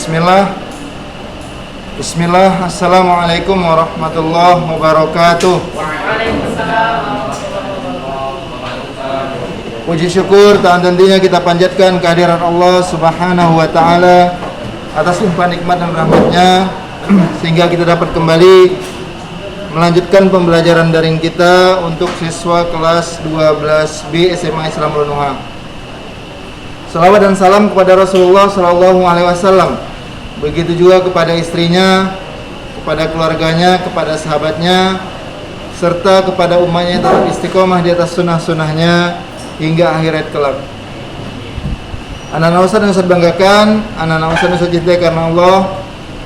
Bismillah. Assalamualaikum warahmatullahi wabarakatuh. Puji syukur tak hentinya kita panjatkan kehadiran Allah Subhanahu wa taala atas limpah nikmat dan rahmatnya sehingga kita dapat kembali melanjutkan pembelajaran daring kita untuk siswa kelas 12B SMA Islam Ronuha. Salawat dan salam kepada Rasulullah sallallahu alaihi wasallam. Begitu juga kepada istrinya, kepada keluarganya, kepada sahabatnya, serta kepada umatnya yang tetap istiqomah di atas sunnah-sunnahnya hingga akhirat kelak. Anak-anak Ustaz yang Ustaz banggakan, anak-anak Ustaz yang Ustaz cintai karena Allah.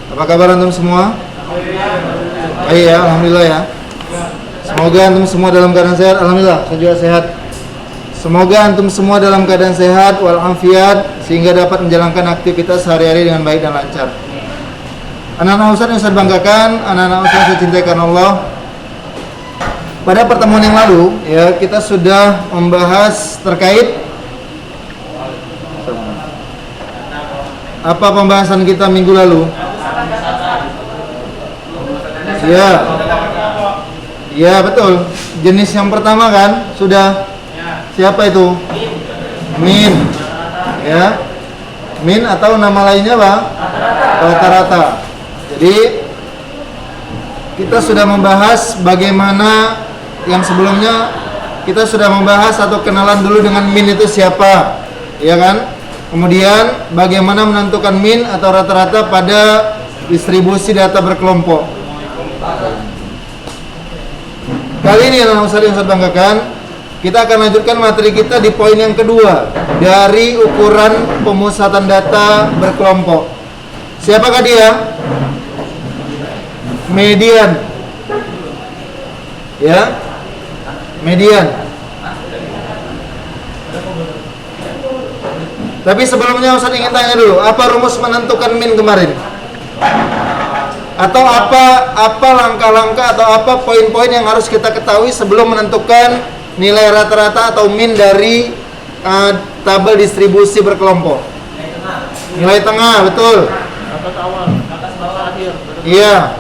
Apa kabar antum semua? Iya, alhamdulillah ya. Semoga antum semua dalam keadaan sehat. Alhamdulillah, saya juga sehat. Semoga antum semua dalam keadaan sehat walafiat sehingga dapat menjalankan aktivitas sehari-hari dengan baik dan lancar. Anak-anak Ustaz yang Ustaz banggakan, anak-anak Ustaz yang Ustaz cintai karena Allah. Pada pertemuan yang lalu ya, kita sudah membahas terkait apa pembahasan kita minggu lalu? Ya betul. Jenis yang pertama kan sudah. Siapa itu? Min. Ya. Min atau nama lainnya apa? Rata-rata. Jadi kita sudah membahas bagaimana yang sebelumnya kita sudah membahas atau kenalan dulu dengan min itu siapa, ya kan? Kemudian bagaimana menentukan min atau rata-rata pada distribusi data berkelompok. Kali ini yang Ustaz banggakan, kita akan lanjutkan materi kita di poin yang kedua dari ukuran pemusatan data berkelompok. Siapakah dia? Median. Ya, median. Tapi sebelumnya Ustaz ingin tanya dulu, apa rumus menentukan min kemarin? Atau apa langkah-langkah atau apa poin-poin yang harus kita ketahui sebelum menentukan nilai rata-rata atau min dari tabel distribusi berkelompok? Nilai tengah, betul. Batas awal, batas bawah akhir. Iya.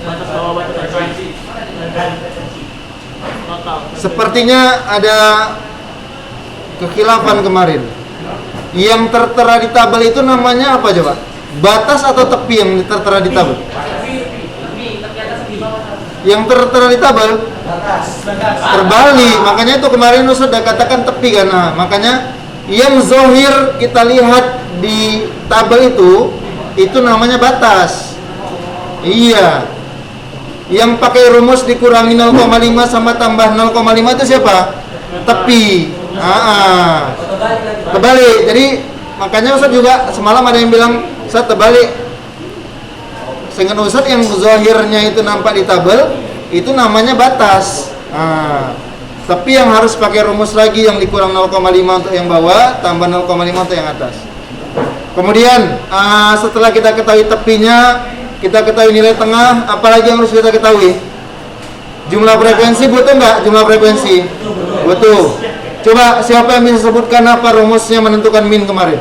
Batas bawah, batas akhir. Total. Sepertinya ada kekhilafan kemarin. Yang tertera di tabel itu namanya apa coba? Batas atau tepi yang tertera di tabel? Yang tertera di tabel? Terbalik. Makanya itu kemarin Ustaz sudah katakan tepi kan. Nah, makanya yang zohir kita lihat di tabel itu namanya batas. Iya. Yang pakai rumus dikurangi 0,5 sama tambah 0,5 itu siapa? Tepi. Terbalik. Jadi makanya Ustaz juga semalam ada yang bilang Ustaz terbalik. Sehingga Ustaz yang zohirnya itu nampak di tabel itu namanya batas. Tapi yang harus pakai rumus lagi yang dikurang 0,5 untuk yang bawah, tambah 0,5 untuk yang atas. Kemudian setelah kita ketahui tepinya, kita ketahui nilai tengah, apalagi yang harus kita ketahui? Jumlah frekuensi butuh nggak? Jumlah frekuensi butuh. Coba siapa yang bisa sebutkan apa rumusnya menentukan min kemarin?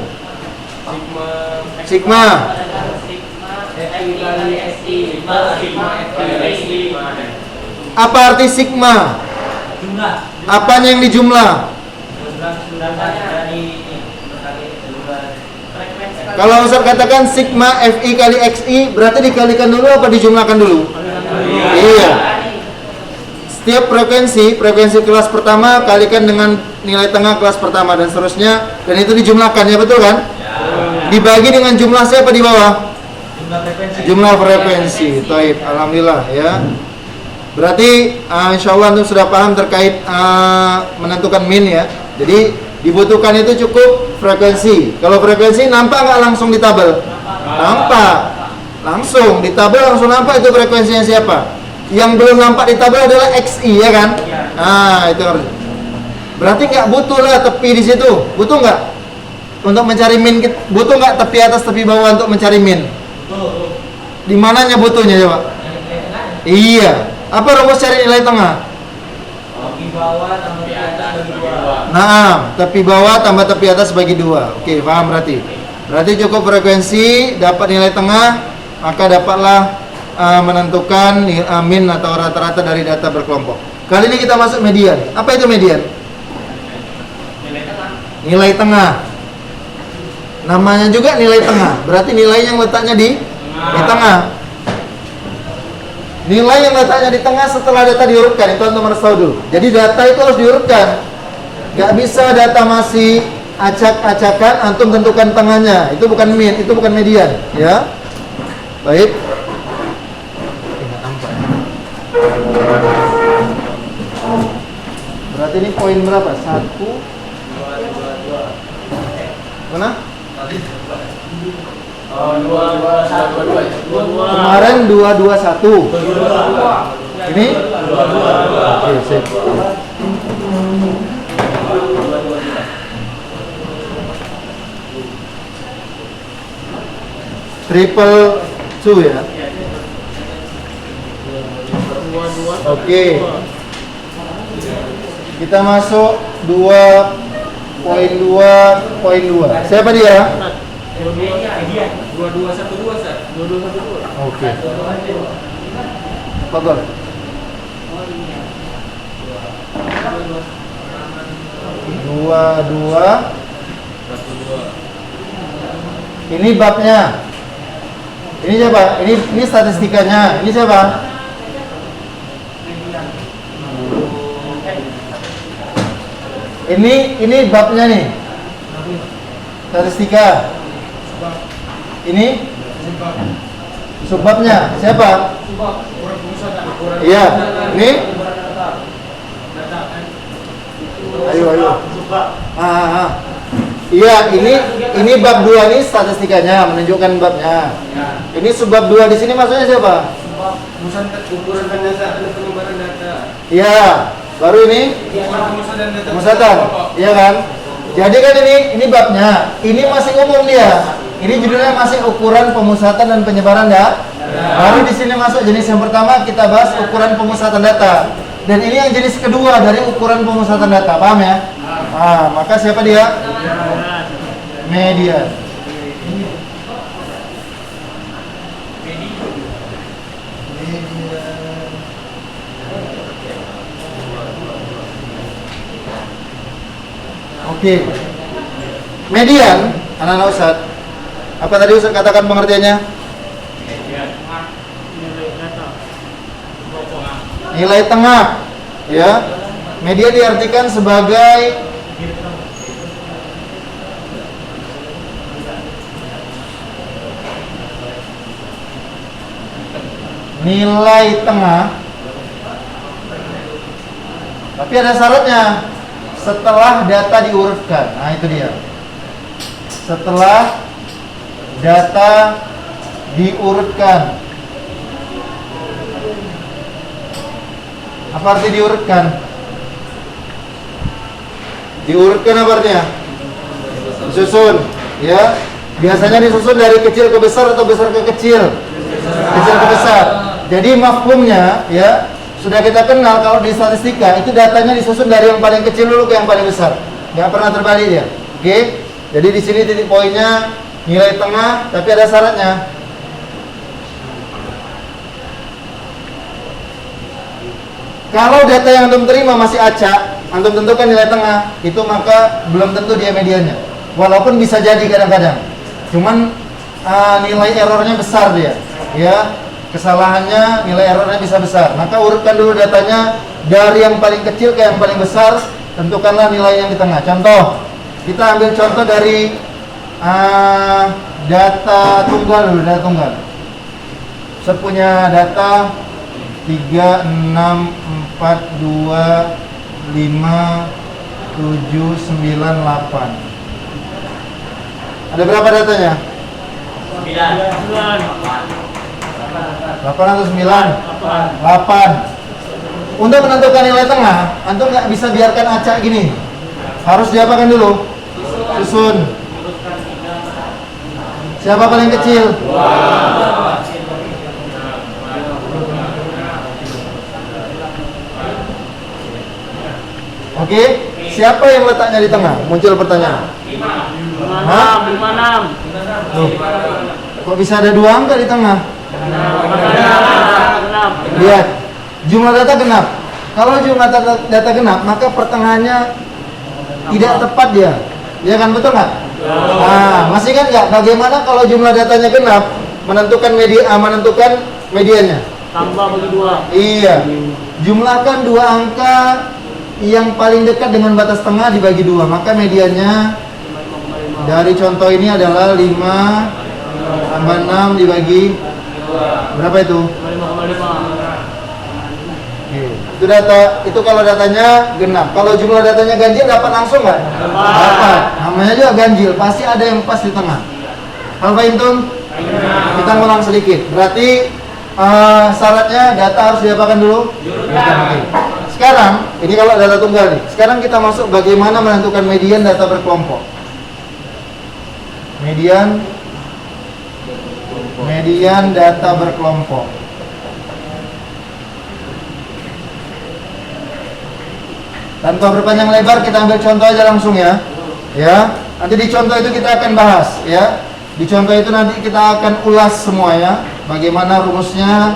Sigma. Apa arti sigma? Jumlah. Apanya yang dijumlah? Kalau Ustaz katakan sigma Fi kali Xi, berarti dikalikan dulu apa dijumlahkan dulu? Iya. Setiap frekuensi kelas pertama kalikan dengan nilai tengah kelas pertama dan seterusnya, dan itu dijumlahkan, ya betul kan? Dibagi dengan jumlah siapa di bawah? Jumlah frekuensi. Taib, alhamdulillah ya. Berarti insya Allah antum sudah paham terkait menentukan min ya. Jadi dibutuhkan itu cukup frekuensi. Kalau frekuensi nampak nggak langsung di tabel? Nampak. Langsung di tabel langsung nampak itu frekuensinya siapa. Yang belum nampak di tabel adalah Xi, ya kan? Itu harus. Berarti nggak butuh lah tepi di situ. Butuh nggak? Untuk mencari min, butuh nggak tepi atas tepi bawah untuk mencari min? Di mananya butuhnya coba? Iya. Apa rumus cari nilai tengah? Tepi bawah tambah tepi atas bagi 2. Nah, tepi bawah tambah tepi atas bagi 2. Oke, paham berarti. Berarti cukup frekuensi, dapat nilai tengah, maka dapatlah menentukan min atau rata-rata dari data berkelompok. Kali ini kita masuk median. Apa itu median? Nilai tengah. Namanya juga nilai tengah. Berarti nilai yang letaknya di tengah. Nilai yang letaknya di tengah setelah data diurutkan, itu antum harus tahu dulu. Jadi data itu harus diurutkan. Gak bisa data masih acak-acakan, antum tentukan tengahnya. Itu bukan min, itu bukan median, ya. Baik. Berarti ini poin berapa? 1. Mana? Kemarin 221. Ini? Oke, sip. Triple 2 ya. Oke. Kita masuk 2.2.2. Siapa dia? 2212 Ustaz. 2212. Oke. Fadhal. Dua. Ini babnya. Ini siapa? Ini statistikanya. Ini siapa? Ini babnya nih. Statistika. Ini subbabnya. Siapa? Iya. Ini. Ayo. Iya, ini bab 2 nih statistikanya, menunjukkan babnya. Ini subbab 2 di sini maksudnya siapa? Ukuran data, penyebaran data. Iya. Baru ini pemusatan, iya kan? Jadi kan ini babnya, ini masih umum dia. Ini judulnya masih ukuran pemusatan dan penyebaran data. Baru di sini masuk jenis yang pertama, kita bahas ukuran pemusatan data. Dan ini yang jenis kedua dari ukuran pemusatan data, paham ya? Maka siapa dia? Median. Oke. Median, anak-anak Ustaz. Apa tadi Ustaz katakan pengertiannya? Nilai tengah. Ya. Median diartikan sebagai nilai tengah. Tapi ada syaratnya. Setelah data diurutkan. Nah, itu dia. Setelah data diurutkan. Apa arti diurutkan? Diurutkan apa artinya? Disusun, ya. Biasanya disusun dari kecil ke besar atau besar ke kecil. Kecil ke besar. Jadi mafhumnya, ya, sudah kita kenal kalau di statistika itu datanya disusun dari yang paling kecil dulu ke yang paling besar. Nggak pernah terbalik dia. Oke? Jadi di sini titik poinnya nilai tengah, tapi ada syaratnya. Kalau data yang antum terima masih acak, antum tentukan nilai tengah, itu maka belum tentu dia mediannya. Walaupun bisa jadi kadang-kadang. Cuman nilai errornya besar dia, ya. Kesalahannya, nilai errornya bisa besar. Maka urutkan dulu datanya dari yang paling kecil ke yang paling besar, tentukanlah nilai yang di tengah. Contoh, kita ambil contoh dari data tunggal dulu, data tunggal. Saya punya data 3, 6, 4, 2, 5, 7, 9, 8. Ada berapa datanya? 8 atau 9? 8. Untuk menentukan nilai tengah, antum nggak bisa biarkan acak gini. Harus diapakan dulu? Susun. Siapa paling kecil? Oke, siapa yang letaknya di tengah? Muncul pertanyaan. 56. Loh, kok bisa ada 2 angka di tengah? Genap. Lihat, jumlah data genap. Kalau jumlah data genap, maka pertengahannya tidak tepat dia. Ya kan, betul nggak? Nah, masih kan nggak? Bagaimana kalau jumlah datanya genap, menentukan mediannya? Tambah bagi 2. Iya. Jumlahkan 2 angka yang paling dekat dengan batas tengah dibagi 2, maka mediannya dari contoh ini adalah 5 tambah 6 dibagi berapa itu? 5,5. Itu data, itu kalau datanya genap. Kalau jumlah datanya ganjil dapat langsung nggak? Dapat. Namanya juga ganjil, pasti ada yang pas di tengah. Kalau hitung, kita ngulang sedikit. Berarti syaratnya data harus diapakan dulu? Oke. Sekarang, ini kalau data tunggal nih. Sekarang kita masuk bagaimana menentukan median data berkelompok. Median data berkelompok. Tanpa berpanjang lebar, kita ambil contoh aja langsung ya. Ya, nanti di contoh itu kita akan bahas ya. Di contoh itu nanti kita akan ulas semua ya. Bagaimana rumusnya,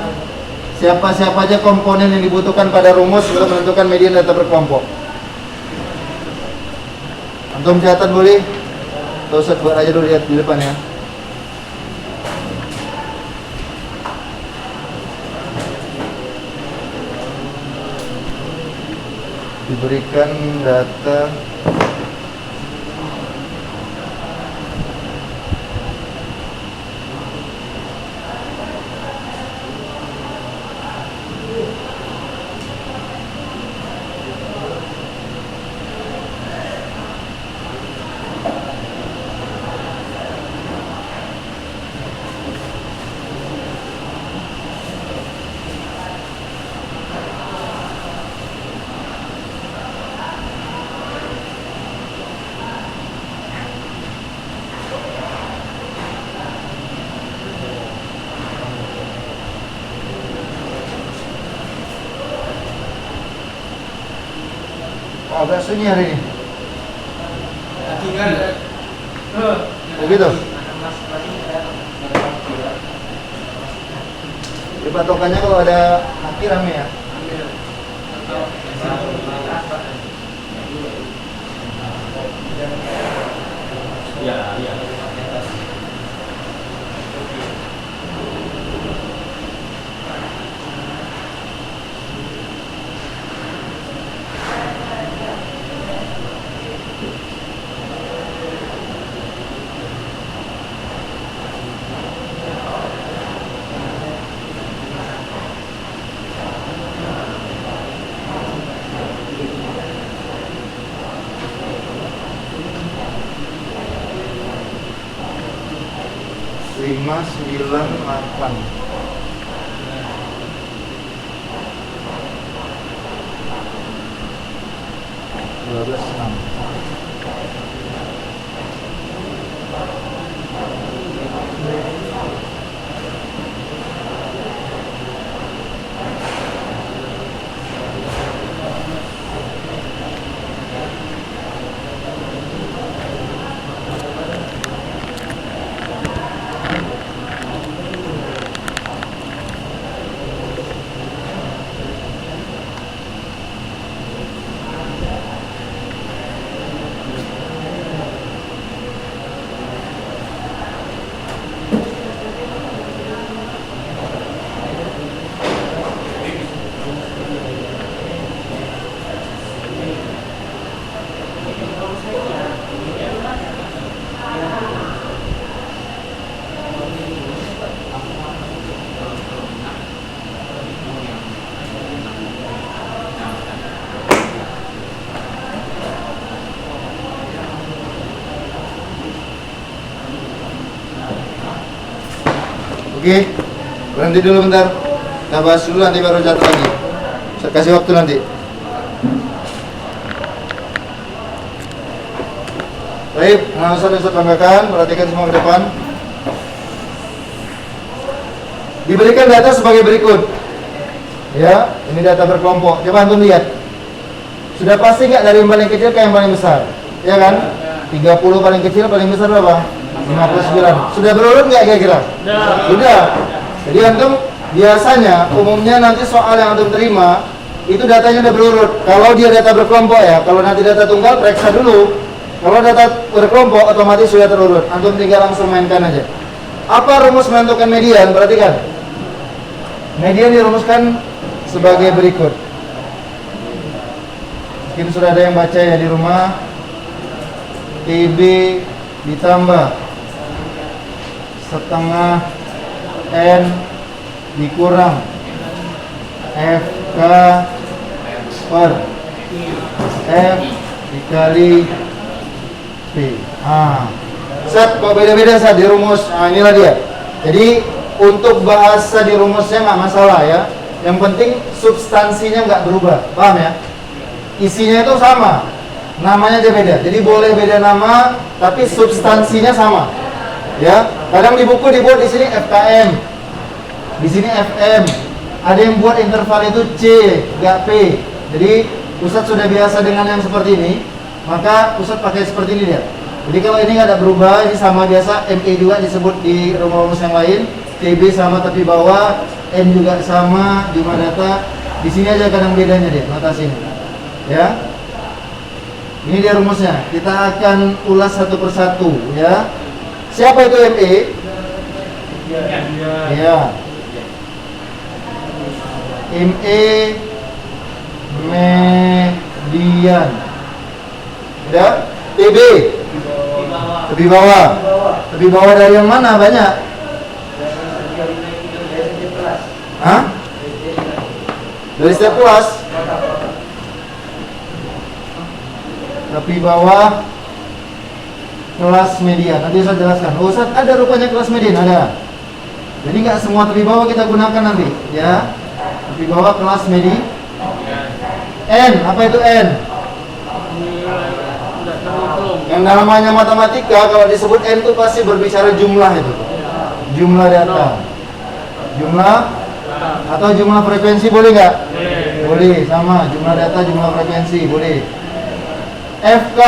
siapa aja komponen yang dibutuhkan pada rumus untuk menentukan median data berkelompok. Antum catat boleh? Atau Ustaz buat aja dulu lihat di depan ya. Diberikan data agak sunyi hari ini. Begitu. Di patokannya kalau ada nanti rame ya. Ya. Lima, 9, 8. Dua belas, 6. Oke, berhenti dulu bentar. Kita bahas dulu nanti baru jatuh lagi. Saya kasih waktu nanti. Baik, pengawasan yang saya banggakan, perhatikan semua ke depan. Diberikan data sebagai berikut. Ya, ini data berkelompok. Coba antum lihat. Sudah pasti nggak dari yang paling kecil ke yang paling besar? Ya kan? 30 paling kecil, paling besar berapa? 59. Sudah berurut nggak kira-kira? Sudah. Jadi antum biasanya umumnya nanti soal yang antum terima itu datanya udah berurut. Kalau dia data berkelompok ya, kalau nanti data tunggal periksa dulu. Kalau data berkelompok otomatis sudah terurut. Antum tinggal langsung mainkan aja. Apa rumus menentukan median? Perhatikan. Median dirumuskan sebagai berikut. Mungkin sudah ada yang baca ya di rumah. TB ditambah setengah N dikurang FK per F dikali P. Set, kok beda-beda saat dirumus. Inilah dia. Jadi untuk bahasa di rumusnya nggak masalah ya. Yang penting substansinya nggak berubah. Paham ya? Isinya itu sama, namanya aja beda. Jadi boleh beda nama, tapi substansinya sama. Ya, kadang di buku dibuat di sini FKM, di sini FM. Ada yang buat interval itu C, nggak P. Jadi Ustadz sudah biasa dengan yang seperti ini, maka Ustadz pakai seperti ini dia. Jadi kalau ini nggak ada berubah, ini sama biasa. ME juga disebut di rumus yang lain. TB sama tapi bawah, N juga sama, jumlah data. Di sini aja kadang bedanya dia, notasinya. Ya, ini dia rumusnya. Kita akan ulas satu persatu ya. Siapa itu ME? Ya. ME median. Ya. TB tepi bawah. Tepi bawah dari yang mana? Banyak. Hah? Dari setiap kelas. Tepi bawah kelas median. Nanti saya jelaskan. Oh, Ustaz, ada rupanya kelas median, ada. Jadi nggak semua tepi bawah kita gunakan nanti, ya. Tepi bawah kelas median. N, apa itu N? Yang namanya matematika kalau disebut N itu pasti berbicara jumlah itu. Jumlah data. Jumlah atau jumlah frekuensi boleh nggak? Boleh, sama. Jumlah data, jumlah frekuensi boleh. FK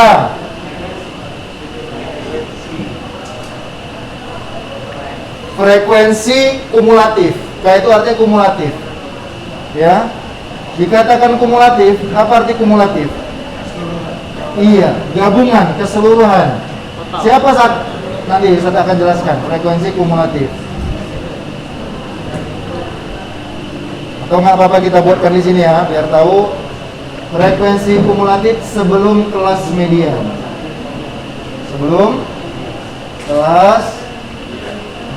frekuensi kumulatif. K itu artinya kumulatif. Ya. Dikatakan kumulatif, apa arti kumulatif? Iya, gabungan, keseluruhan. Siapa saat nanti saya akan jelaskan frekuensi kumulatif. Atau nggak apa-apa kita buatkan di sini ya, biar tahu frekuensi kumulatif sebelum kelas median. Sebelum kelas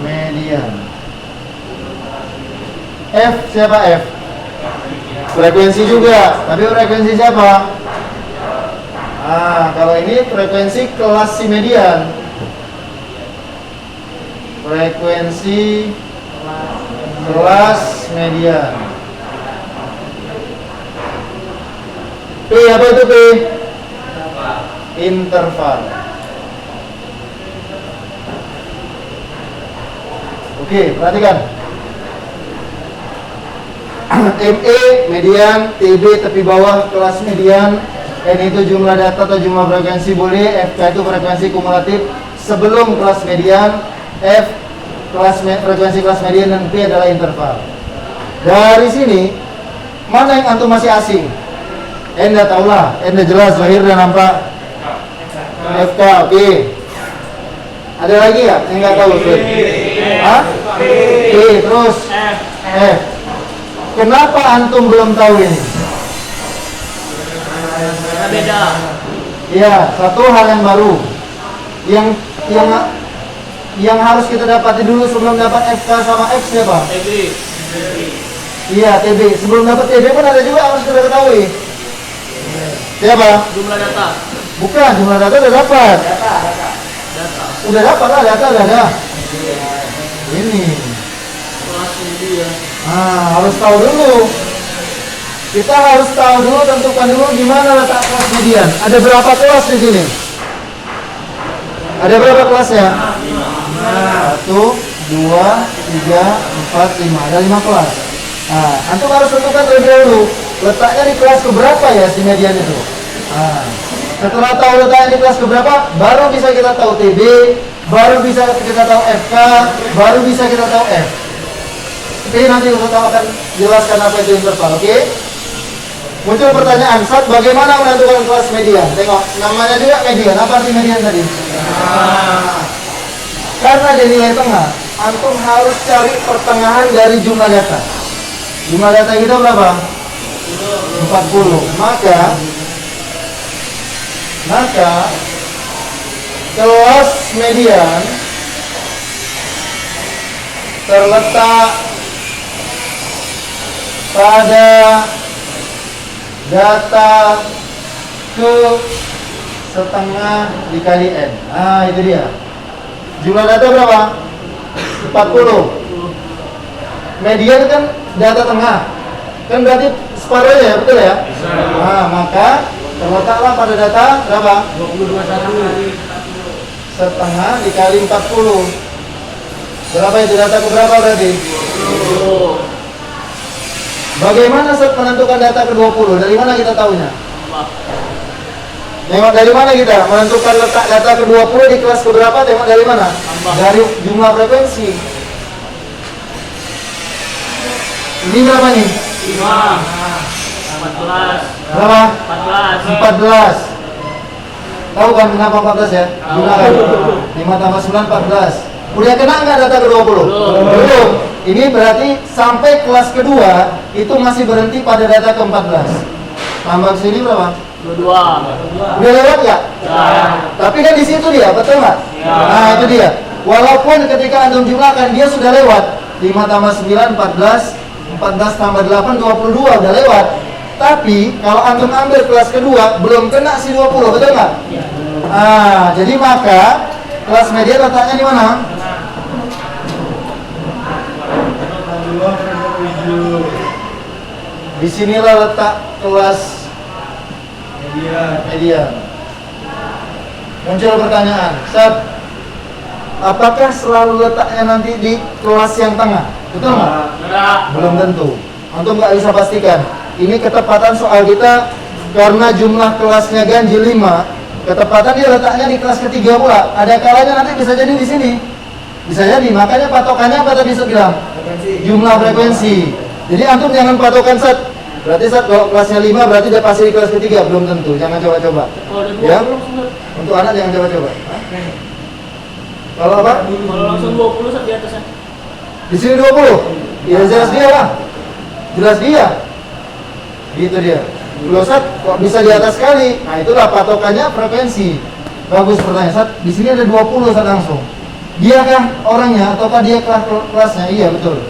median. F siapa F? Frekuensi juga, tapi frekuensi siapa? Kalau ini frekuensi kelas si median. Frekuensi kelas median. P apa itu P? Interval. Oke, perhatikan. ME median, TB tepi bawah kelas median, N itu jumlah data atau jumlah frekuensi boleh, FK itu frekuensi kumulatif sebelum kelas median, F frekuensi kelas median, dan P adalah interval. Dari sini mana yang antum masih asing? N dah tahulah, N dah jelas, zahir dan nampak. FK, oke. Ada lagi ya? Saya nggak tahu. Hah? P, terus F. Kenapa antum belum tahu ini? Beda. Ya, satu hal yang baru. Yang harus kita dapati dulu sebelum dapat FK sama X siapa? TB. Iya, TB. Sebelum dapat TB pun ada juga harus kita ketahui. Siapa? Jumlah data. Bukan, jumlah data udah dapat. Data. Udah dapat lah, data udah ada. Ini. Kelas median. Harus tahu dulu. Kita harus tahu dulu, tentukan dulu di mana letak kelas median. Ada berapa kelas di sini? Ada berapa kelasnya? 1, 2, 3, 4, 5. Ada 5 kelas. Antum harus tentukan terlebih dahulu letaknya di kelas keberapa ya si median itu. Setelah tahu letaknya di kelas keberapa, baru bisa kita tahu TB, baru bisa kita tahu FK, baru bisa kita tahu F. Oke, nanti Ustaz akan jelaskan apa itu interval, oke? Muncul pertanyaan, Sat, bagaimana menentukan kelas median? Tengok, namanya juga median. Apa arti median tadi? Karena dia nilai tengah, antum harus cari pertengahan dari jumlah data. Jumlah data kita berapa? 40. Maka kelas median terletak pada data ke setengah dikali N. Nah, itu dia. Jumlah data berapa? 40. Median kan data tengah. Kan berarti separuh ya, betul ya? Nah, maka terletaklah pada data berapa? 22,1. Setengah dikali 40. Berapa itu data ke berapa berarti? 20. Bagaimana Ustaz menentukan data ke 20? Dari mana kita tahunya? Tambah. Tengok dari mana kita menentukan letak data ke 20 di kelas ke berapa? Tengok dari mana? Tambah. Dari jumlah frekuensi. Ini berapa nih? 5. 14. Berapa? 14. 14. Tahu kan kenapa 14 ya? Tahu. Gunakan 5 tambah 9, 14. Udah kena nggak data ke 20? Belum. Ini berarti sampai kelas kedua itu masih berhenti pada data ke 14. Tambah sini berapa? 22. Udah lewat nggak? Ya. Tapi kan di situ dia, betul nggak? Ya. Nah itu dia. Walaupun ketika antum jumlahkan dia sudah lewat 5 tambah 9, 14. 14 tambah 8, 22 udah lewat. Tapi kalau antum ambil kelas kedua belum kena si 20, betul nggak? Ya. Ah, jadi maka kelas media letaknya di mana? Di sinilah letak kelas media. Muncul pertanyaan, Ustaz, apakah selalu letaknya nanti di kelas yang tengah? Betul nggak? Enggak. Belum tentu. Antum nggak bisa pastikan. Ini ketepatan soal kita karena jumlah kelasnya ganjil 5. Ketepatan dia letaknya di kelas ketiga pula. Ada kalanya nanti bisa jadi di sini. Bisa jadi. Makanya patokannya apa tadi saya bilang? Jumlah frekuensi. Jadi antum jangan patokan Sat. Berarti Sat kalau kelasnya 5 berarti dia pasti di kelas ketiga. Belum tentu. Jangan coba-coba. Kalau ada 20 Ya? langsung. Untuk anak jangan coba-coba. Hah? Kalau apa? Kalau langsung 20 Sat, di atasnya. Di sini 20. Ya jelas dia lah. Jelas dia. Gitu dia. Kalau Sat kok bisa di atas sekali? Nah itulah patokannya frekuensi. Bagus pertanyaan Sat. Di sini ada 20 Sat langsung. Diakah orangnya ataukah dia kelasnya? Iya betul.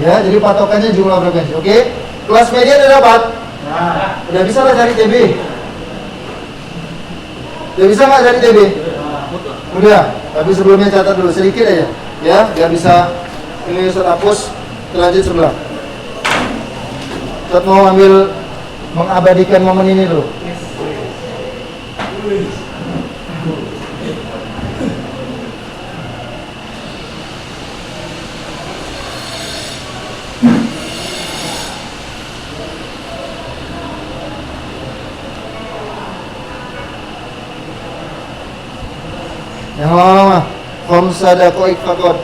Ya jadi patokannya jumlah frekuensi. Oke. Kelas media udah dapat. Nah, udah bisa lah cari TB. Udah bisa nggak cari TB? Udah. Tapi sebelumnya catat dulu sedikit aja. Ya biar bisa ini Ustaz hapus. Lanjut sebelah. Ustaz mau ambil mengabadikan momen ini dulu. Yang lama-lama Khamsa daqaiq faqat.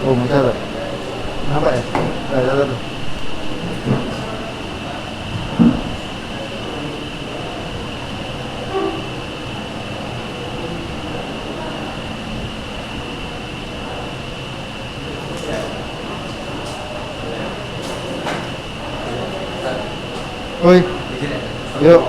Oh, mau catat. Nampak ya? Nah, catat tuh. Oi, yuk.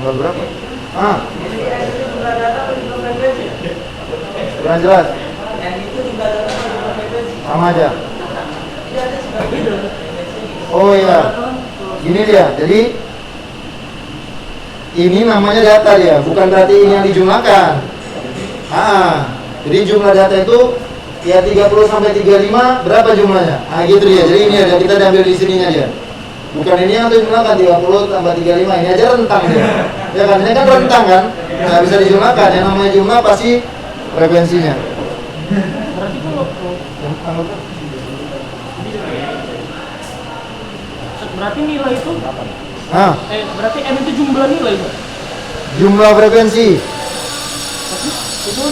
Berapa? Ah, kurang jelas. Sama aja. Oh iya, gini dia. Jadi ini namanya data dia, bukan berarti ini yang dijumlahkan. Jadi jumlah data itu ya 30 sampai 35 berapa jumlahnya? Gitu dia. Jadi ini ada, kita ambil di sininya dia. Bukan ini yang dijumlahkan 30 tambah 35, ini aja rentang dia. Ya kan, ini kan rentang kan? Nggak bisa dijumlahkan, yang namanya jumlah pasti frekuensinya. Berarti kalau berarti nilai itu berarti M itu jumlah nilai itu. Jumlah frekuensi. Tapi itu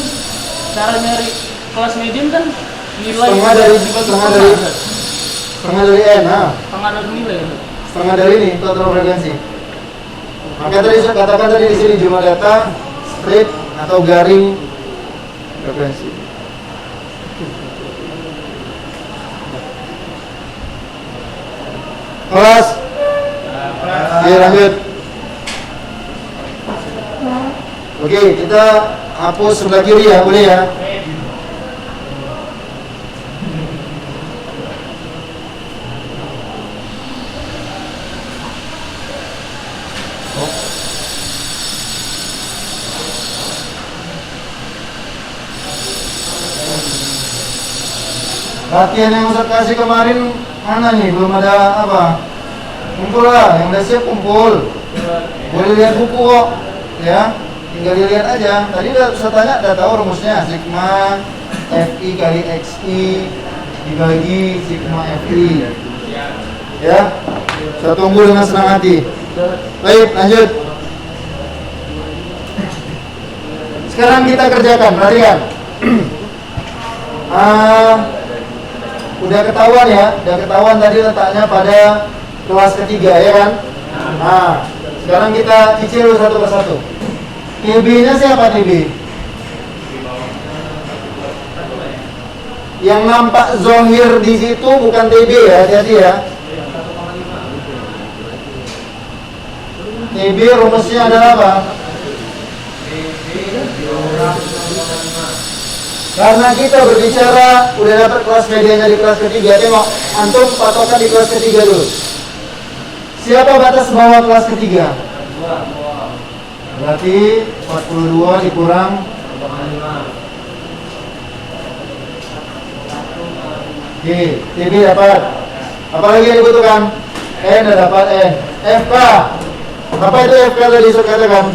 cara nyari kelas median kan nilai Setengah dari N. setengah dari nilai itu. Setengah dari ini total frekuensi. Maka tadi saya katakan tadi di sini jumlah data strip atau garing frekuensi. Kelas. Oke, lanjut. Oke, kita hapus sebelah kiri ya, boleh ya? Latihan yang Ustaz kasih kemarin mana nih? Belum ada apa? Kumpul lah, yang udah siap kumpul. Boleh lihat buku kok, ya. Tinggal dilihat aja. Tadi udah Ustaz tanya, udah tahu rumusnya. Sigma Fi kali Xi dibagi Sigma Fi. Ya, saya tunggu dengan senang hati. Baik, lanjut. Sekarang kita kerjakan, perhatikan. Udah ketahuan tadi letaknya pada kelas ketiga ya kan? Nah, sekarang kita cicil satu persatu. TB-nya siapa TB? Yang nampak zohir di situ bukan TB ya, hati-hati ya. TB rumusnya adalah apa? Karena kita berbicara udah dapat kelas medianya di kelas ketiga, tengok antum patokan di kelas ketiga dulu. Siapa batas bawah kelas ketiga? Berarti 42 dikurang 5. Oke, TB dapat. Apa lagi yang dibutuhkan? N udah dapat N. FK. Apa itu FK tadi saya katakan?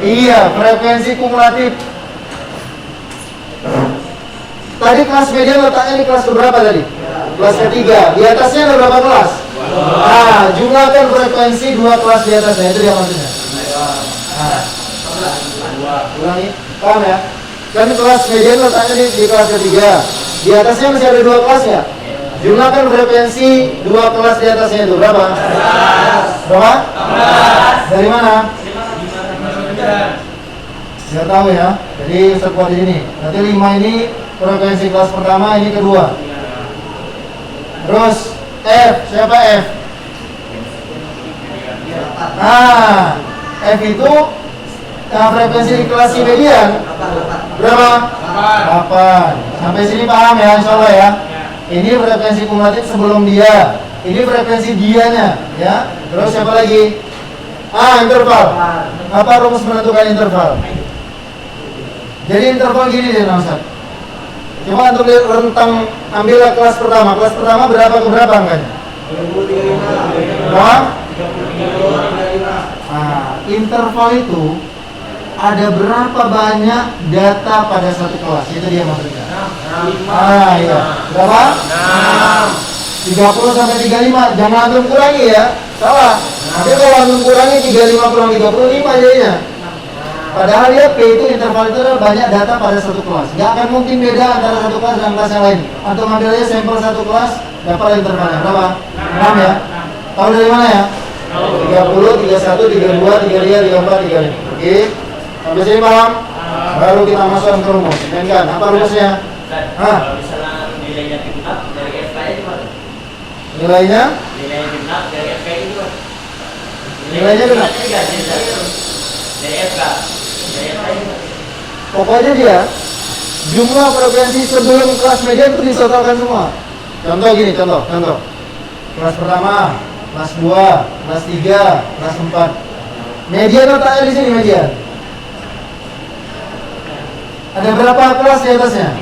Iya, frekuensi kumulatif. Tadi kelas median letaknya di kelas berapa tadi? Kelas ketiga. Di atasnya ada berapa kelas? Nah, jumlahkan frekuensi 2 kelas di atasnya. Itu dia maksudnya. Nah, ulangi. Paham ya? Kan kelas median letaknya di kelas ketiga. Di atasnya masih ada 2 kelas ya? Jumlahkan frekuensi 2 kelas di atasnya itu berapa? Berapa? Dari mana? Biar tahu ya. Jadi Ustaz buat di sini. Nanti 5 ini frekuensi kelas pertama, ini kedua. Terus F, siapa F? Nah, F itu frekuensi di kelas median berapa? 8. Sampai sini paham ya, insyaallah ya. Ini frekuensi kumulatif sebelum dia. Ini frekuensi dianya, ya. Terus siapa lagi? Interval. Apa rumus menentukan interval? Jadi interval gini deh, Ustaz. Coba untuk lihat rentang, ambillah kelas pertama. Kelas pertama berapa ke berapa angkanya? 35. Interval itu ada berapa banyak data pada satu kelas? Itu dia maksudnya. Iya. Berapa? 30 sampai 35. Jangan antum kurangi ya. Salah. Nanti kalau antum kurangi 35 kurang 35 jadinya. Padahal dia P itu interval itu adalah banyak data pada satu kelas. Gak akan mungkin beda antara satu kelas dan kelas yang lain. Antum ambil aja sampel satu kelas, dapat intervalnya berapa? 6 ya. Tahu dari mana ya? 30, 31, 32, 33, 34, 35. Oke. Sampai sini paham? Baru kita masukkan ke rumus. Mainkan. Apa rumusnya? Kalau misalnya nilainya genap dari FK nya gimana? Nilainya? Nilainya genap dari FK nya gimana? Nilainya genap? Dari FK. Dari FK nya gimana? Pokoknya dia jumlah frekuensi sebelum kelas median itu ditotalkan semua. Contoh gini, contoh. Kelas pertama, kelas 2, kelas 3, kelas 4. Median letaknya di sini median. Ada berapa kelas di atasnya?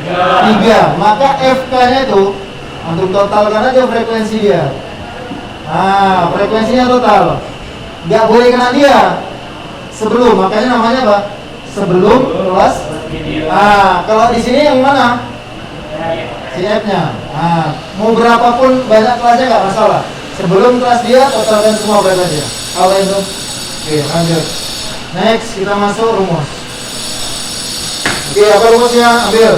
3. Maka FK-nya itu untuk totalkan aja frekuensi dia. Frekuensinya total. Nggak boleh kena dia. Sebelum, makanya namanya apa? Sebelum kelas. Kalau di sini yang mana? Si F-nya. Mau berapapun banyak kelasnya nggak masalah. Sebelum kelas dia, totalkan semua frekuensinya. Apa itu? Oke, lanjut. Next, kita masuk rumus. Oke, apa rumusnya? Ambil.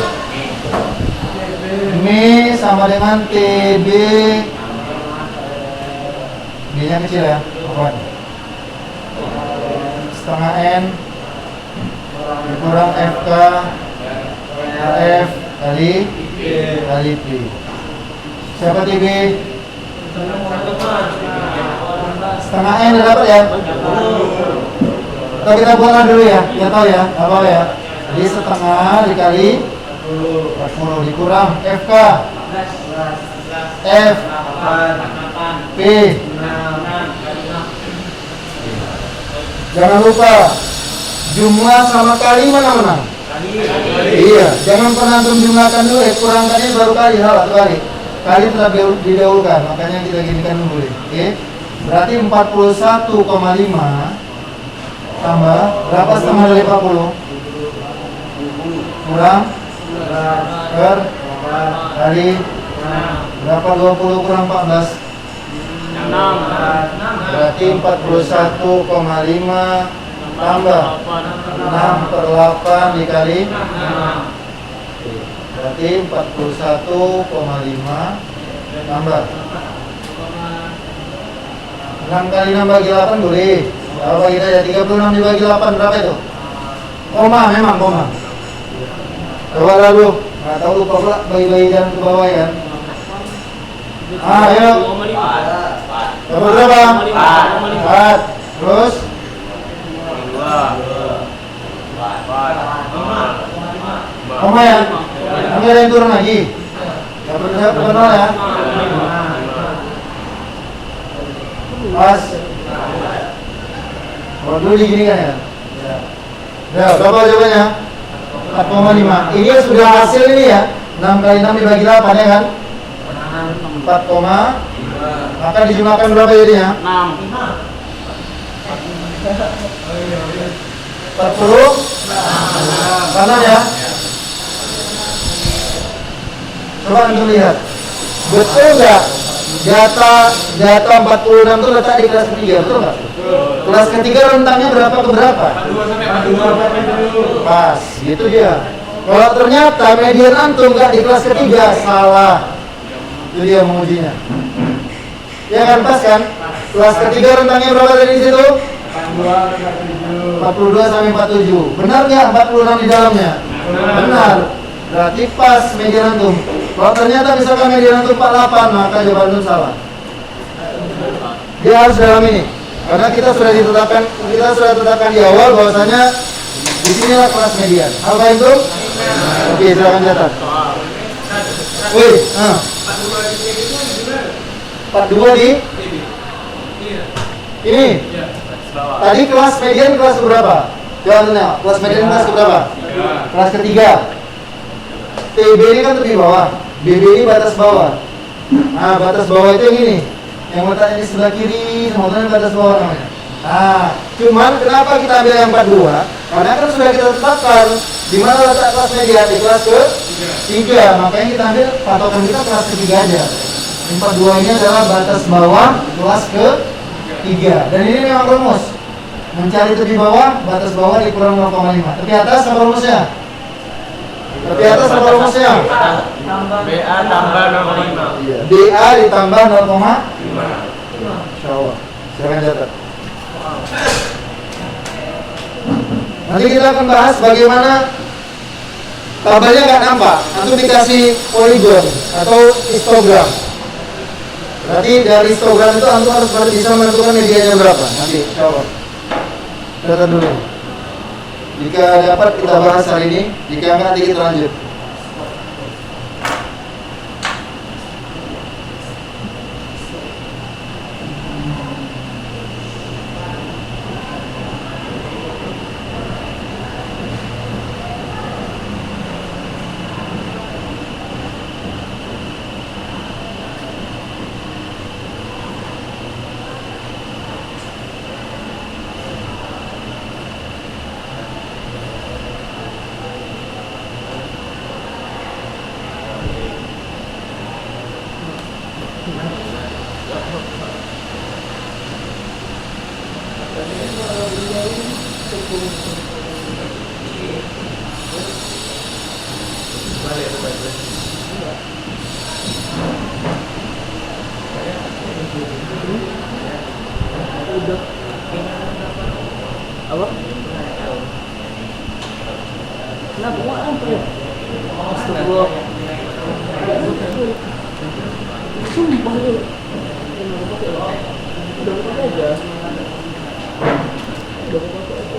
Mi sama dengan TB. B-nya kecil ya. Setengah N dikurang FK RF kali P. Siapa TB? Setengah N dapat ya? Atau kita buatlah dulu ya? Kita tahu ya? Apa ya? Jadi setengah dikali 40 dikurang FK F P. Jangan lupa jumlah sama kali mana menang? Iya, jangan pernah antum jumlahkan dulu, kurangkannya baru kali, salah kali. Kali terlebih didahulukan, makanya kita ginikan dulu. Oke. Berarti 41,5 tambah berapa setengah dari 40? Kurang per kali berapa 20 kurang 14? 6. Berarti 41,5 tambah 6 per 8 dikali 6. Berarti 41,5 tambah 6 kali 6 bagi 8 boleh. Kalau bagi aja 36 dibagi 8 berapa itu? Koma, memang koma. Coba lalu, nggak tahu lupa pula bagi-bagi jalan ke bawah ya. Ayo. Coba berapa? 4. Terus? 2. Koma ya? Nanti ada yang turun lagi. Gak pernah ya? Pas. Kalau dulu digini kan ya? Ya, berapa jawabannya? 4,5. Ini sudah hasil ini ya. 6 kali 6 dibagi 8 ya kan? 4, maka dijumlahkan berapa jadinya? 40 kanan ya? Coba untuk lihat, betul nggak data 46 itu letak di kelas ketiga, betul nggak? Kelas ketiga rentangnya berapa ke berapa? Pas, gitu dia. Kalau ternyata median antum nggak di kelas ketiga, salah. Itu dia mengujinya. Ya kan, pas kan? Kelas ketiga rentangnya berapa tadi di situ? 42 sampai 47. Benar nggak 46 di dalamnya? Benar. Berarti pas median antum. Kalau ternyata misalkan median antum 48, maka jawaban antum salah. Dia harus dalam ini. Karena kita sudah tetapkan di awal bahwasanya di sinilah kelas median. Apa itu? Oke, silakan catat. Wih, 42 di ini. Tadi kelas median kelas berapa? Coba tanya, kelas median kelas berapa? Kelas ketiga. TB ini kan tepi bawah, BB ini batas bawah. Nah, batas bawah itu yang ini, yang letaknya di sebelah kiri, semuanya batas bawah namanya. Nah, cuman kenapa kita ambil yang 42? Karena kan sudah kita tetapkan di mana letak kelas median di kelas ke 3, makanya kita ambil patokan kita kelas ketiga aja. 42 ini adalah batas bawah kelas ke 3, dan ini memang rumus mencari tepi bawah, batas bawah dikurang 0,5. Tepi atas apa rumusnya? Tepi atas apa rumusnya? BA tambah 0,5. Iya. BA ditambah 0,5. Insyaallah. Silakan catat. Nanti kita akan bahas bagaimana tabelnya nggak nampak. Antum dikasih poligon atau histogram. Berarti dari histogram itu antum harus bisa menentukan medianya berapa. Nanti, insyaallah. Catat dulu. Jika dapat kita bahas hari ini, jika enggak nanti kita lanjut. Apa? Kenapa gua apa ya? Astagfirullah. Sumpah lu. Udah pakai aja. Udah pakai aja.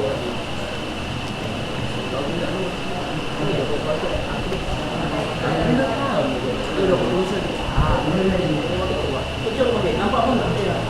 Nampak pun enggak?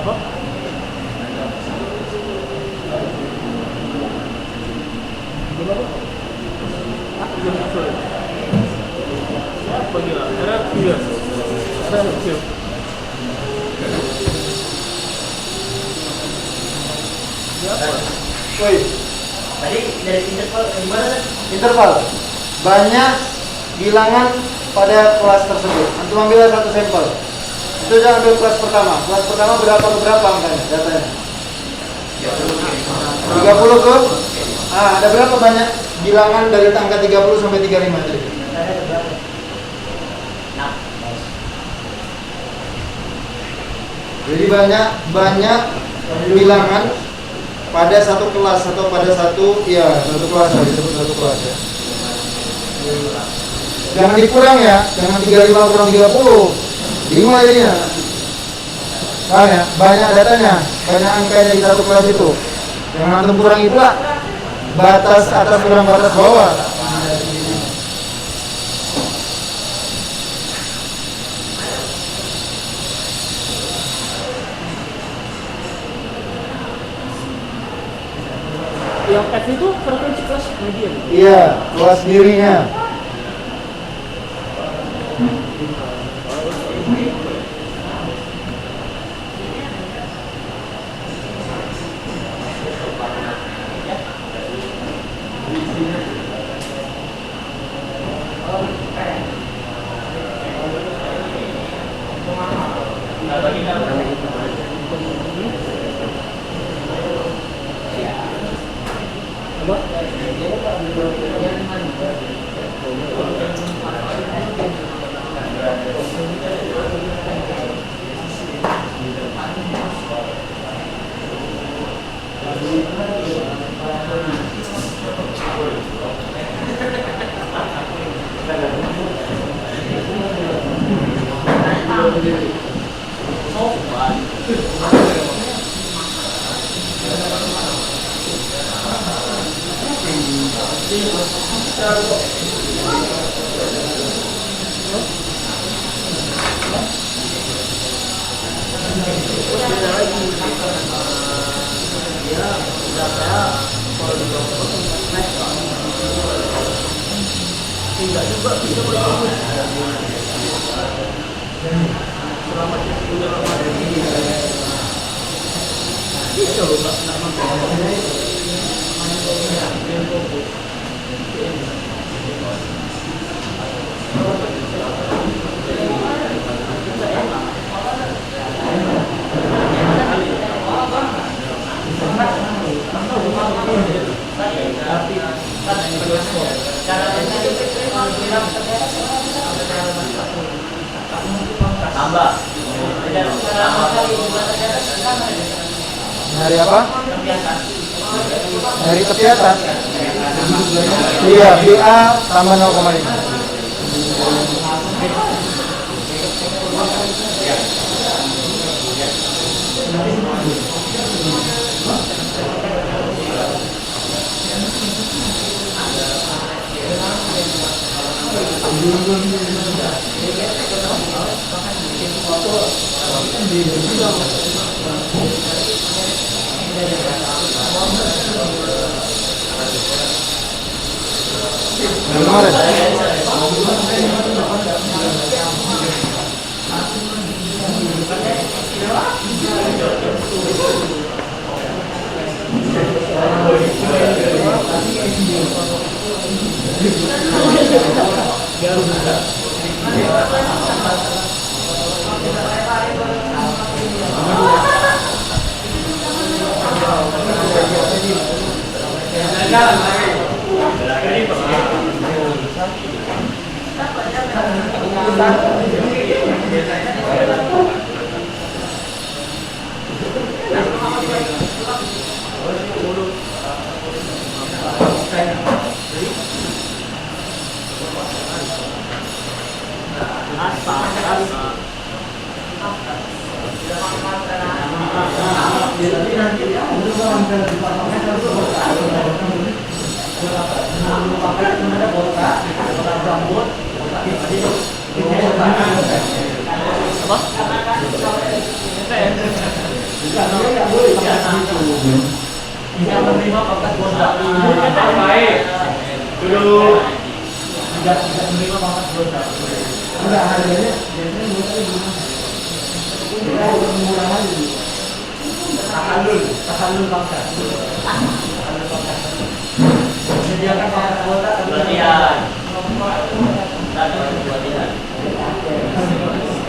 Apa? Apa gila? Ada iya. Ada kecil. Woi, Tadi dari interval gimana? interval. Banyak bilangan pada kelas tersebut. Antum ambil satu sampel. Itu jangan ambil kelas pertama. Kelas pertama berapa ke berapa angkanya? Datanya. 30 ke? Ada berapa banyak bilangan dari angka 30 sampai 35 tadi? Jadi banyak bilangan pada satu kelas atau pada satu kelas lah, disebut satu kelas ya. Jangan dikurang ya, jangan 35 kurang 30, 5 jadinya. Banyak datanya, banyak angkanya di satu kelas itu. Jangan antum kurangi pula batas atas kurang batas bawah. Yang F itu frekuensi kelas median. Iya, kelas dirinya. Tambah. Dari apa? Dari tepi atas. Iya, BA tambah 0,5. Kemarin.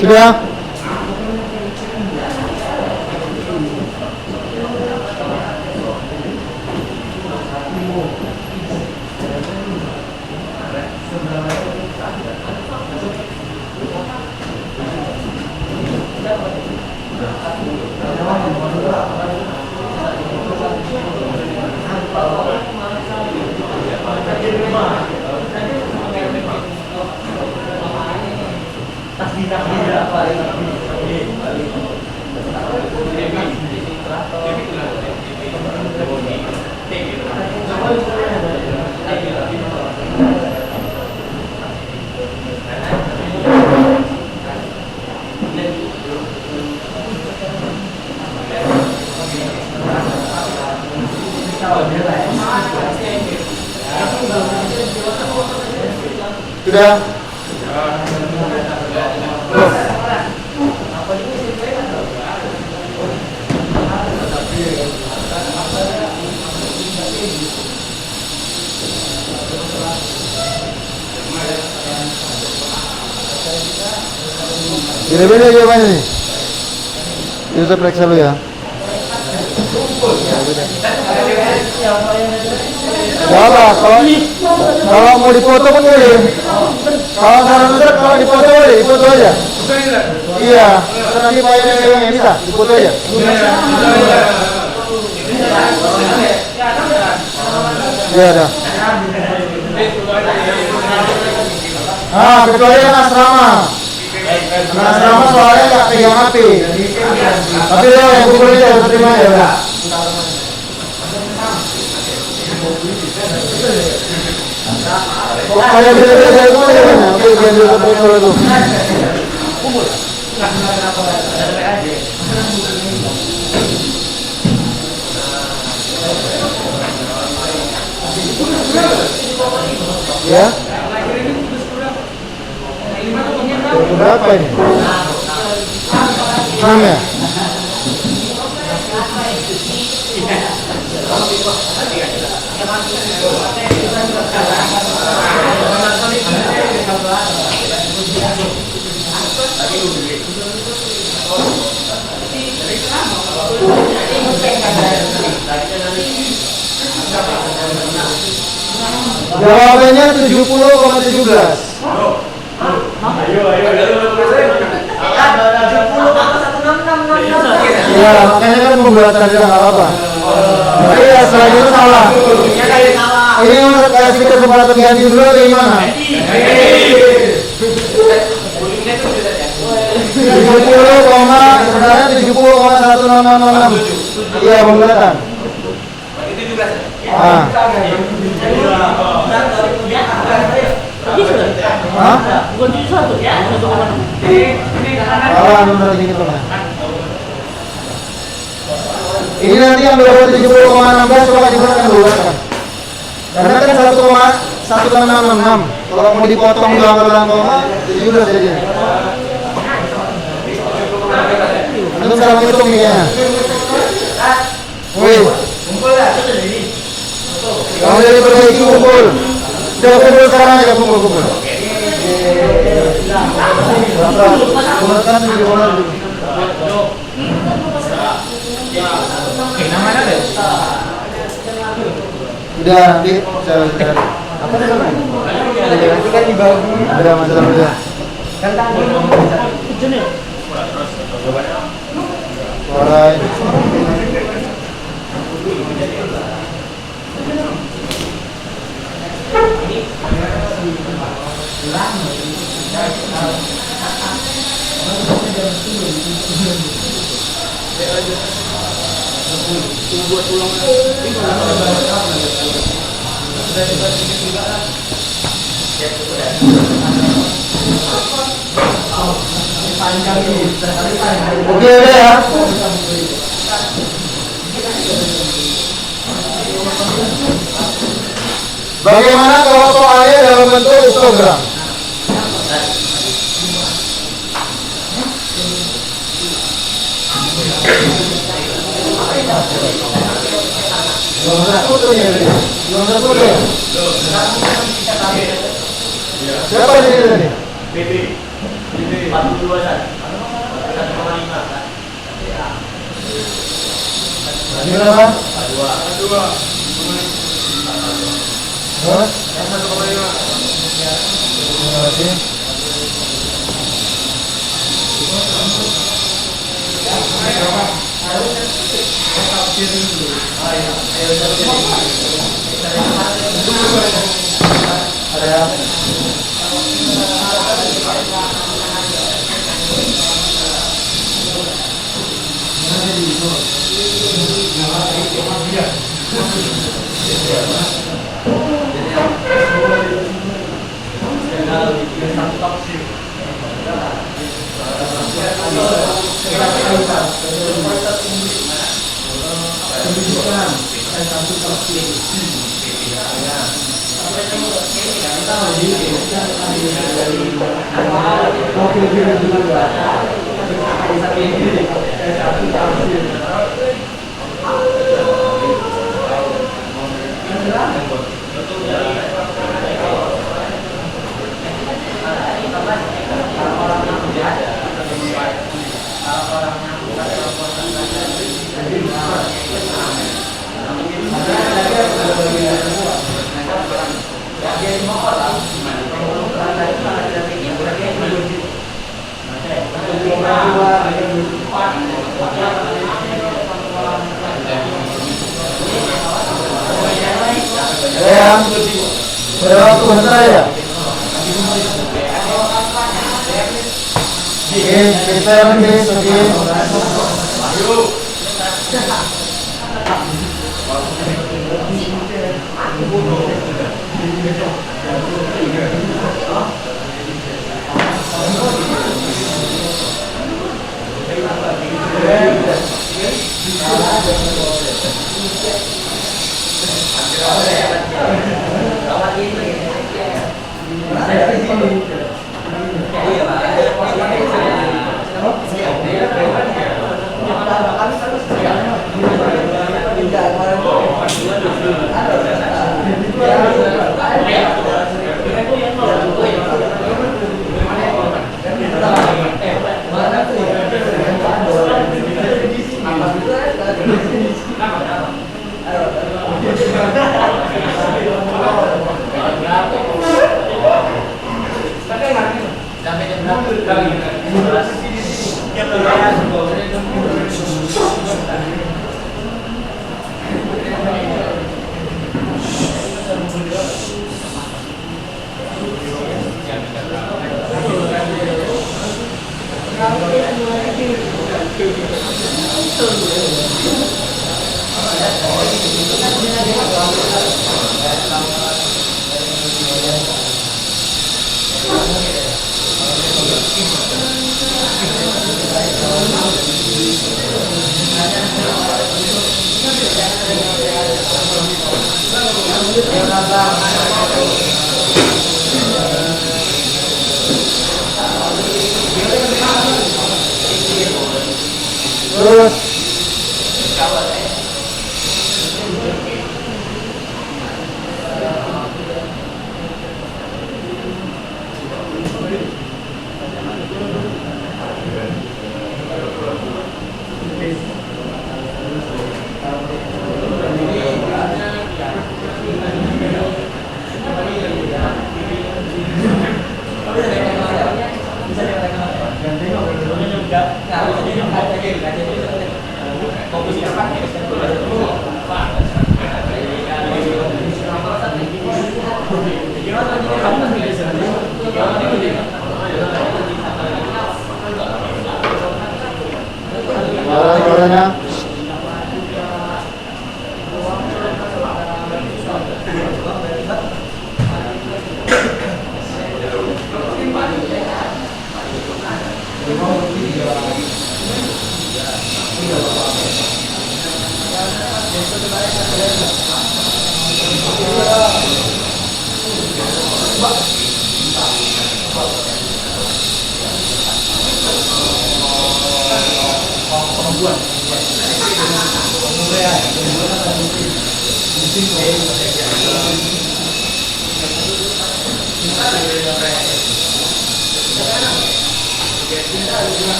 Sudah. Sudah. Beda-beda jawabannya nih. Kita periksa dulu ya. Salah, kalau mau dipoto pun boleh. Kalau saran besar kalau dipoto boleh, dipoto aja. Iya, terus nanti Pak yang megangnya bisa, difoto aja. Iya ada. Kecuali anak asrama. Anak asrama soalnya nggak pegang HP. Tapi lo yang kumpul itu harus terima ya udah. Kayak beda-beda dari mana ya mana? Oke, jangan dulu sampai sore tuh. Ya? Berapa ini? 6 ya? Jawabannya 70,17. Ya, makanya kan pembuatan tidak apa-apa. Iya, selain itu salah. Ini harus kasih kesempatan ganti dulu atau gimana? 70,166. Iya, pembuatan. Hah? Bukan 71 ya? 1,6. Benar dikit lah. Ini nanti yang 70,16 coba digunakan dulu kan. Karena kan 1,1666. Kalau mau dipotong dalam koma 17 jadi. Antum salah ngitung nih ya. Woi. Kamu jadi perbaiki kumpul. Coba kumpul sekarang aja kumpul. Gunakan 70,16. Udah nanti saya apa namanya? Nanti kan dibagi. Ada masalah udah. Kan tadi jenis. Alright. Oke ya. Bagaimana kalau soalnya dalam bentuk histogram? Siapa di sini tadi? PP 42 1,5. Ini berapa? 2. Hah? 5 Ya, sudah waktu sebentar ya. Oke, kita guys, oke. Terus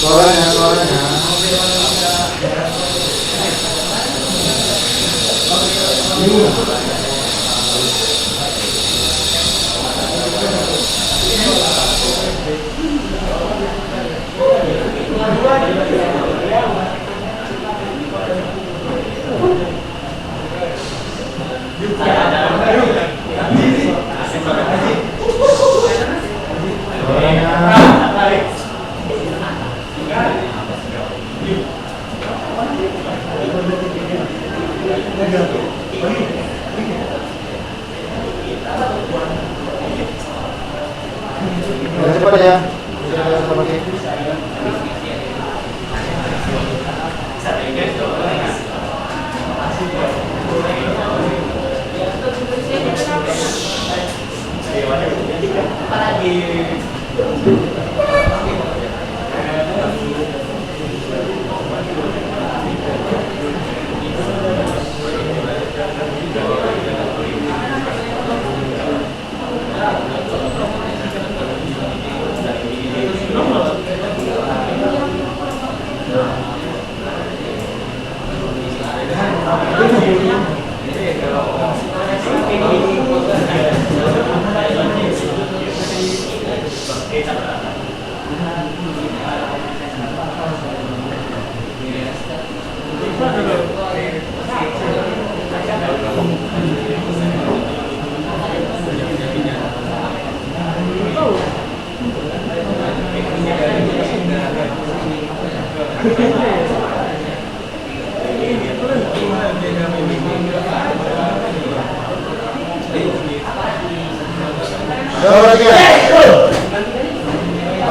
suaranya suaranya cepat ya. Dewan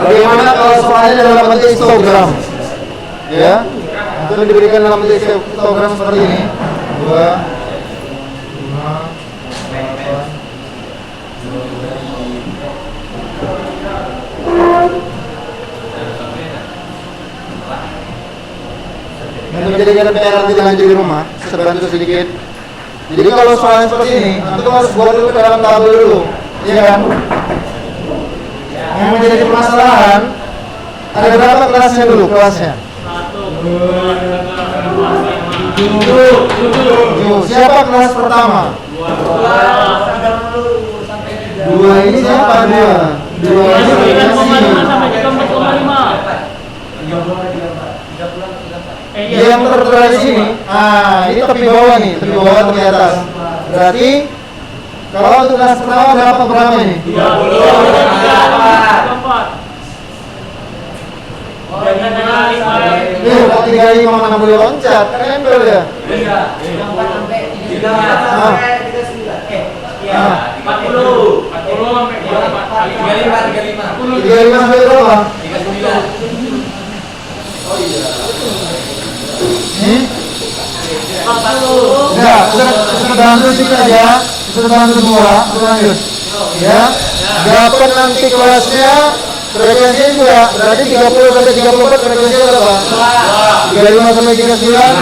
Bagaimana kalau soalnya dalam bentuk histogram? Ya, itu diberikan dalam bentuk histogram seperti ini. 2, 5, 8. Untuk menjadikan PR nanti dilanjut di rumah, saya bantu sedikit. Jadi kalau soalnya seperti ini, nanti harus buat dulu dalam tabel dulu, iya kan? Yang menjadi permasalahan, ada berapa kelasnya dulu? Kelasnya? 7. Siapa kelas pertama? 2 ini siapa? 2 ini yang tertera di sini. Ini tepi bawah nih, tepi bawah tepi atas. Berarti kalau untuk kelas pertama berapa ini? 35 mana boleh loncat, kan nempel ya. 35 sampai berapa? Enggak, sudah bantu sedikit aja, sudah bantu semua, lanjut. Ya, dapat nanti kelasnya frekuensinya juga berarti 30 sampai 34 frekuensinya berapa? 35 sampai 39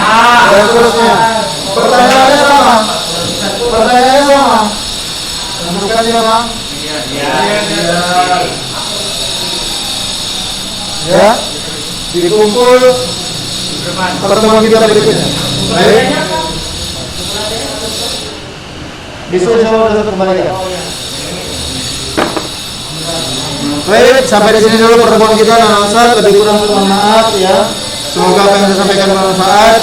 dan seterusnya. Pertanyaannya sama. Bentukannya sama. Ya, dikumpul pertemuan kita berikutnya. Baik. Besok insya Allah kembalikan. Baik, sampai di sini dulu pertemuan kita. Lebih kurang mohon maaf ya. Semoga apa yang saya sampaikan bermanfaat.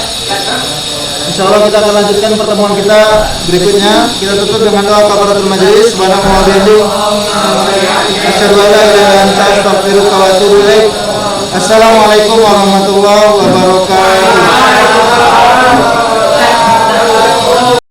Insya Allah kita akan lanjutkan pertemuan kita berikutnya. Kita tutup dengan doa kafaratul majelis. Subhanallahi wa bihamdihi. Asyhadu an la ilaha illa anta astaghfiruka wa atubu ilaik. Assalamualaikum warahmatullahi